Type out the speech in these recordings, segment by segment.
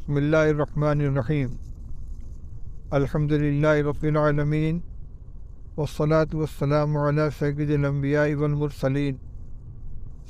بسم اللہ الرحمن الرحیم الحمد للہ رب العالمین والصلاة والسلام علی سید الانبیاء والمرسلین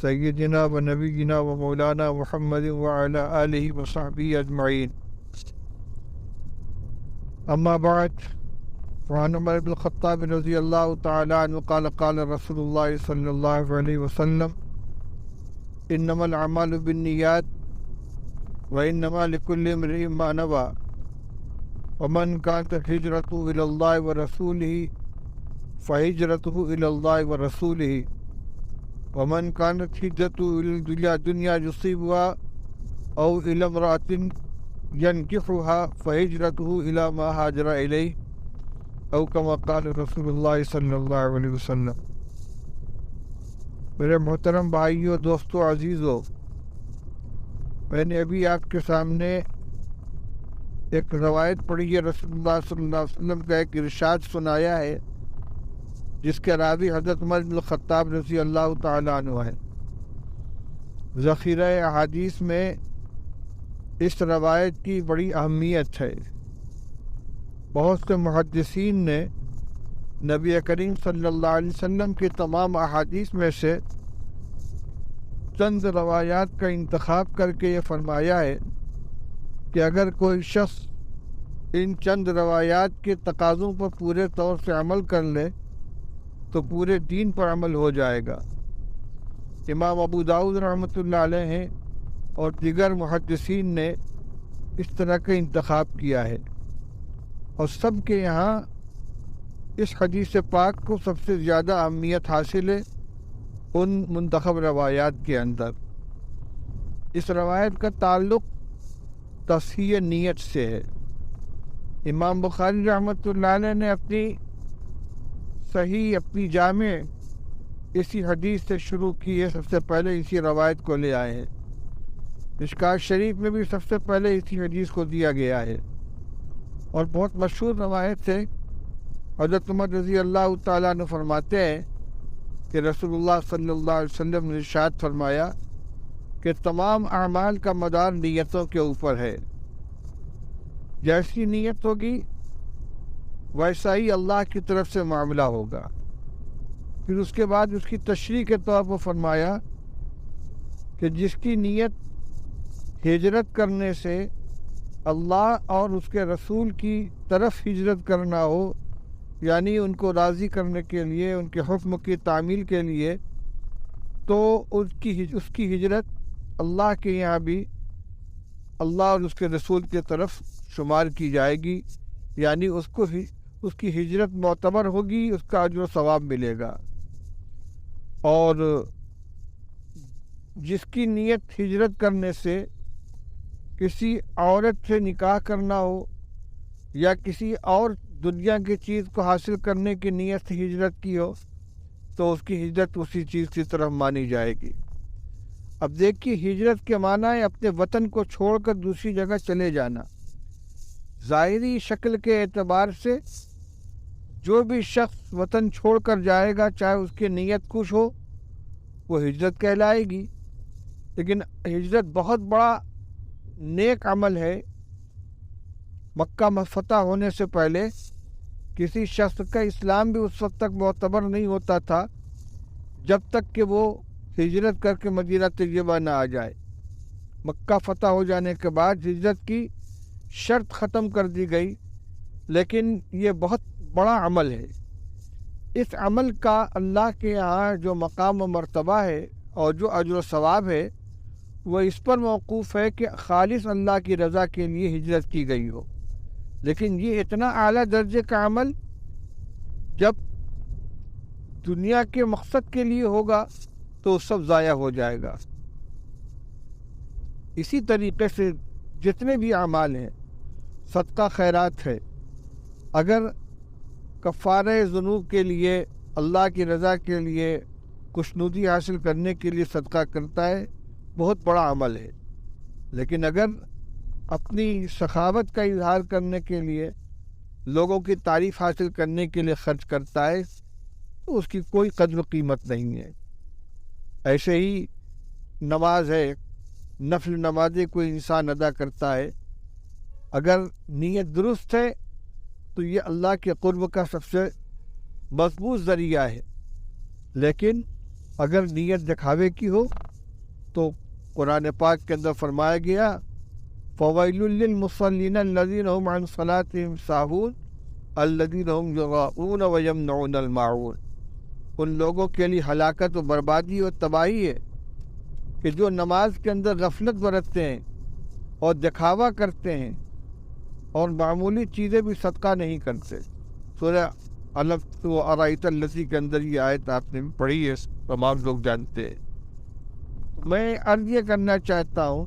سیدنا و نبینا و مولانا محمد وعلی آلہ وصحبہ اجمعین اما بعد فعن عمر بن الخطاب رضی اللہ تعالی عنہ قال قال رسول اللہ صلی اللہ علیہ وسلم انما الاعمال بالنیات وإنما لكل امرئ ما نوى ومن كانت هجرته إلى الله ورسوله فهجرته إلى الله ورسوله ومن كانت هجرته إلى الدنيا يصيبها أو إلى امرأة ينكحها فهجرته إلى ما هاجر إليه أو كما قال رسول الله صلى الله عليه وسلم۔ میرے محترم بھائیو، دوستو، عزیزو، میں نے ابھی آپ کے سامنے ایک روایت پڑھی ہے، رسول اللہ صلی اللہ علیہ وسلم کا ایک ارشاد سنایا ہے جس کے راوی حضرت عمر بن الخطاب رضی اللہ تعالیٰ عنہ ہے۔ ذخیرہ احادیث میں اس روایت کی بڑی اہمیت ہے۔ بہت سے محدثین نے نبی کریم صلی اللہ علیہ وسلم کی تمام احادیث میں سے چند روایات کا انتخاب کر کے یہ فرمایا ہے کہ اگر کوئی شخص ان چند روایات کے تقاضوں پر پورے طور سے عمل کر لے تو پورے دین پر عمل ہو جائے گا۔ امام ابو داؤد رحمۃ اللہ علیہ ہیں اور دیگر محدثین نے اس طرح کا انتخاب کیا ہے، اور سب کے یہاں اس حدیث پاک کو سب سے زیادہ اہمیت حاصل ہے ان منتخب روایات کے اندر۔ اس روایت کا تعلق تصحیح نیت سے ہے۔ امام بخاری رحمۃ اللہ علیہ نے اپنی جامع اسی حدیث سے شروع کی ہے، سب سے پہلے اسی روایت کو لے آئے ہیں۔ مشکوٰۃ شریف میں بھی سب سے پہلے اسی حدیث کو دیا گیا ہے، اور بہت مشہور روایت ہے۔ حضرت عمر رضی اللہ تعالیٰ عنہ فرماتے ہیں کہ رسول اللہ صلی اللہ علیہ وسلم نے ارشاد فرمایا کہ تمام اعمال کا مدار نیتوں کے اوپر ہے۔ جیسی نیت ہوگی ویسا ہی اللہ کی طرف سے معاملہ ہوگا۔ پھر اس کے بعد اس کی تشریح کے طور پر فرمایا کہ جس کی نیت ہجرت کرنے سے اللہ اور اس کے رسول کی طرف ہجرت کرنا ہو، یعنی ان کو راضی کرنے کے لیے، ان کے حکم کی تعمیل کے لیے، تو اس کی ہجرت اللہ کے یہاں بھی اللہ اور اس کے رسول کی طرف شمار کی جائے گی، یعنی اس کی ہجرت معتبر ہوگی، اس کا اجر و ثواب ملے گا۔ اور جس کی نیت ہجرت کرنے سے کسی عورت سے نکاح کرنا ہو یا کسی اور دنیا کی چیز کو حاصل کرنے کی نیت سے ہجرت کی ہو تو اس کی ہجرت اسی چیز کی طرف مانی جائے گی۔ اب دیکھیے، ہجرت کے معنی ہے اپنے وطن کو چھوڑ کر دوسری جگہ چلے جانا۔ ظاہری شکل کے اعتبار سے جو بھی شخص وطن چھوڑ کر جائے گا، چاہے اس کی نیت کچھ ہو، وہ ہجرت کہلائے گی۔ لیکن ہجرت بہت بڑا نیک عمل ہے۔ مکہ فتح ہونے سے پہلے کسی شخص کا اسلام بھی اس وقت تک معتبر نہیں ہوتا تھا جب تک کہ وہ ہجرت کر کے مدینہ طیبہ نہ آ جائے۔ مکہ فتح ہو جانے کے بعد ہجرت کی شرط ختم کر دی گئی، لیکن یہ بہت بڑا عمل ہے۔ اس عمل کا اللہ کے یہاں جو مقام و مرتبہ ہے اور جو اجر و ثواب ہے، وہ اس پر موقوف ہے کہ خالص اللہ کی رضا کے لیے ہجرت کی گئی ہو۔ لیکن یہ اتنا اعلیٰ درجے کا عمل جب دنیا کے مقصد کے لیے ہوگا تو سب ضائع ہو جائے گا۔ اسی طریقے سے جتنے بھی اعمال ہیں، صدقہ خیرات ہے، اگر کفارہ ذنوب کے لیے، اللہ کی رضا کے لیے، خوشنودی حاصل کرنے کے لیے صدقہ کرتا ہے، بہت بڑا عمل ہے۔ لیکن اگر اپنی سخاوت کا اظہار کرنے کے لیے، لوگوں کی تعریف حاصل کرنے کے لیے خرچ کرتا ہے تو اس کی کوئی قدر و قیمت نہیں ہے۔ ایسے ہی نماز ہے، نفل نمازیں کوئی انسان ادا کرتا ہے اگر نیت درست ہے تو یہ اللہ کے قرب کا سب سے مضبوط ذریعہ ہے، لیکن اگر نیت دکھاوے کی ہو تو قرآن پاک کے اندر فرمایا گیا فَوَيْلٌ لِّلْمُصَلِّينَ الَّذِينَ هُمْ عَنْ صَلَاتِهِمْ سَاهُونَ الَّذِينَ هُمْ يُرَاءُونَ وَيَمْنَعُونَ الْمَاعُونَ۔ ان لوگوں کے لیے ہلاکت و بربادی اور تباہی ہے کہ جو نماز کے اندر غفلت برتتے ہیں اور دکھاوا کرتے ہیں اور معمولی چیزیں بھی صدقہ نہیں کرتے۔ سورہ الف و ارائیت الذی کے اندر یہ آیت آپ نے پڑھی ہے، تمام لوگ جانتے ہیں۔ میں عرض یہ کرنا چاہتا ہوں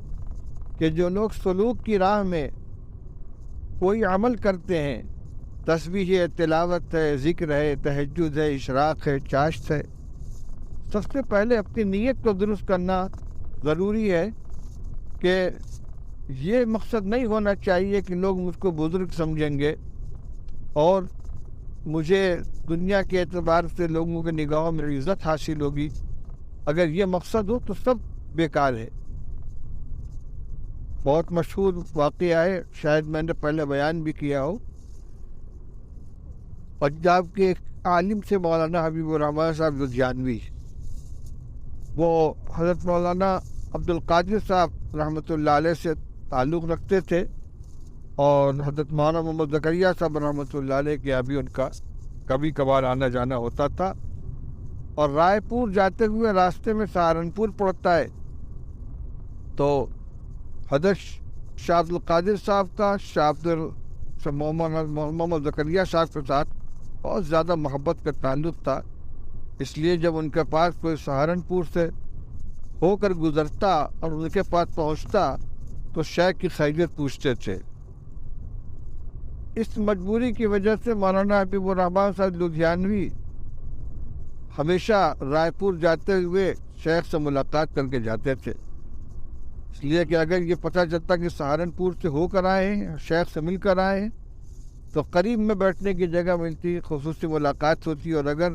کہ جو لوگ سلوک کی راہ میں کوئی عمل کرتے ہیں، تسبیح ہے، تلاوت ہے، ذکر ہے، تہجد ہے، اشراق ہے، چاشت ہے، سب سے پہلے اپنی نیت کو درست کرنا ضروری ہے کہ یہ مقصد نہیں ہونا چاہیے کہ لوگ مجھ کو بزرگ سمجھیں گے اور مجھے دنیا کے اعتبار سے لوگوں کے نگاہوں میں عزت حاصل ہوگی۔ اگر یہ مقصد ہو تو سب بیکار ہے۔ بہت مشہور واقعہ ہے، شاید میں نے پہلے بیان بھی کیا ہو۔ پنجاب کے ایک عالم سے مولانا حبیب الرحمن صاحب لدھیانوی، وہ حضرت مولانا عبد القادر صاحب رحمۃ اللہ علیہ سے تعلق رکھتے تھے اور حضرت مولانا محمد زکریہ صاحب رحمۃ اللہ علیہ کے ابھی ان کا کبھی کبھار آنا جانا ہوتا تھا۔ اور رائے پور جاتے ہوئے راستے میں سہارنپور پڑتا ہے تو حضرت شاہ عبد القادر صاحب کا محمد زکریہ صاحب کے ساتھ بہت زیادہ محبت کا تعلق تھا، اس لیے جب ان کے پاس کوئی سہارنپور سے ہو کر گزرتا اور ان کے پاس پہنچتا تو شیخ کی خیریت پوچھتے تھے۔ اس مجبوری کی وجہ سے مولانا حبیب الرحمن صاحب لدھیانوی ہمیشہ رائے پور جاتے ہوئے شیخ سے ملاقات کر کے جاتے تھے، اس لیے کہ اگر یہ پتہ چلتا کہ سہارنپور سے ہو کر آئے ہیں، شیخ سے مل کر آئے ہیں، تو قریب میں بیٹھنے کی جگہ ملتی، خصوصی ملاقات ہوتی، اور اگر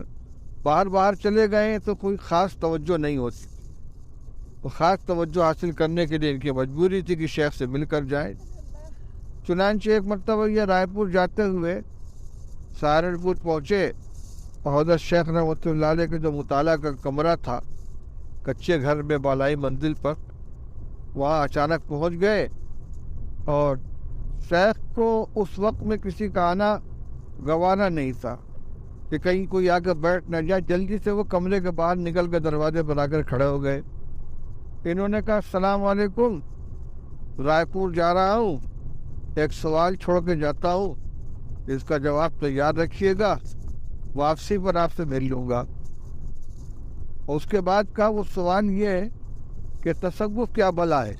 باہر چلے گئے ہیں تو کوئی خاص توجہ نہیں ہوتی۔ وہ خاص توجہ حاصل کرنے کے لیے ان کی مجبوری تھی کہ شیخ سے مل کر جائیں۔ چنانچہ ایک مرتبہ یہ رائے پور جاتے ہوئے سہارنپور پہنچے اور حضرت شیخ رحمۃ اللہ علیہ کے جو مطالعہ کا کمرہ تھا کچے گھر میں بالائی منزل پر، وہاں اچانک پہنچ گئے اور شیخ کو اس وقت میں کسی کا آنا گوارا نہیں تھا کہ کہیں کوئی آ کر بیٹھ نہ جائے۔ جلدی سے وہ کمرے کے باہر نکل کر دروازے پر آ کر کھڑے ہو گئے۔ انہوں نے کہا السلام علیکم، رائے پور جا رہا ہوں، ایک سوال چھوڑ کے جاتا ہوں، اس کا جواب تیار رکھیے گا، واپسی پر آپ سے مل لوں گا۔ اور اس کے بعد کا وہ سوال یہ ہے کہ تصوف کیا بلا ہے؟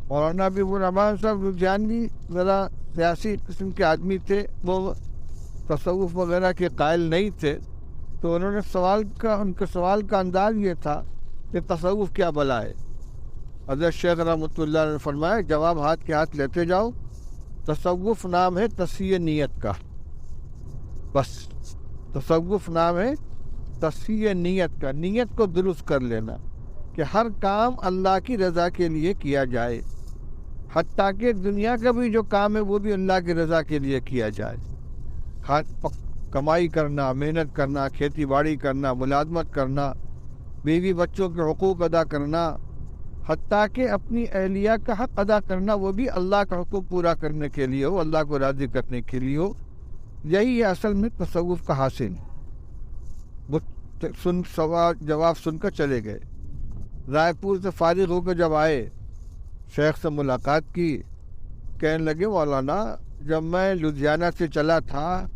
مولانا حبیب الرحمن صاحب لدھیانوی ذرا سیاسی قسم کے آدمی تھے، وہ تصوف وغیرہ کے قائل نہیں تھے، تو انہوں نے ان کے سوال کا انداز یہ تھا کہ تصوف کیا بلا ہے؟ حضرت شیخ رحمۃ اللہ نے فرمایا جواب ہاتھ کے ہاتھ لیتے جاؤ، تصوف نام ہے تصفیہ نیت کا، بس تصوف نام ہے تصفیہ نیت کا، نیت کو درست کر لینا کہ ہر کام اللہ کی رضا کے لیے کیا جائے، حتیٰ کہ دنیا کا بھی جو کام ہے وہ بھی اللہ کی رضا کے لیے کیا جائے۔ کمائی کرنا، محنت کرنا، کھیتی باڑی کرنا، ملازمت کرنا، بیوی بچوں کے حقوق ادا کرنا، حتیٰ کہ اپنی اہلیہ کا حق ادا کرنا، وہ بھی اللہ کا حقوق پورا کرنے کے لیے ہو، اللہ کو راضی کرنے کے لیے ہو۔ یہی ہے اصل میں تصوف کا حاصل۔ وہ سوال جواب سن کر چلے گئے۔ رائے پور سے فارغ ہو کر جب آئے، شیخ سے ملاقات کی، کہنے لگے مولانا جب میں لدھیانہ سے چلا تھا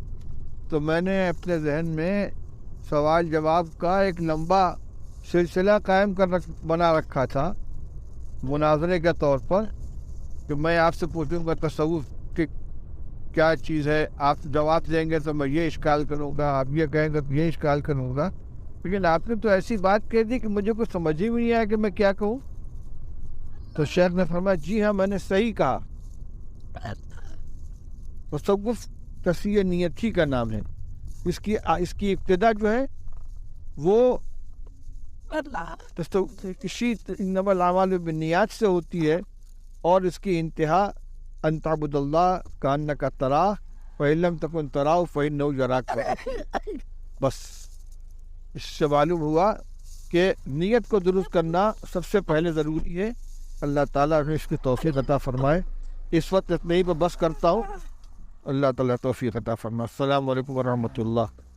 تو میں نے اپنے ذہن میں سوال جواب کا ایک لمبا سلسلہ قائم بنا رکھا تھا مناظرے کے طور پر، کہ میں آپ سے پوچھوں گا تصوف کی کیا چیز ہے، آپ جواب دیں گے تو میں یہ اشکال کروں گا، آپ یہ کہیں گے تو یہ اشکال کروں گا، لیکن آپ نے تو ایسی بات کہہ دی کہ مجھے کچھ سمجھ ہی نہیں آیا کہ میں کیا کہوں۔ تو شیخ نے فرمایا جی ہاں میں نے صحیح کہا، تصوف تصفیہ نیت ہی کا نام ہے۔ اس کی ابتدا جو ہے وہ انما الاعمال بالنیات سے ہوتی ہے، اور اس کی انتہا ان تعبد اللہ کانک تراہ فإن لم تکن تراہ فإنہ یراک۔ بس اس سے معلوم ہوا کہ نیت کو درست کرنا سب سے پہلے ضروری ہے۔ اللہ تعالیٰ نے اس کی توفیق عطا فرمائے۔ اس وقت اتنے ہی پہ بس کرتا ہوں، اللہ تعالیٰ توفیق عطا فرمائے۔ السلام علیکم ورحمۃ اللہ۔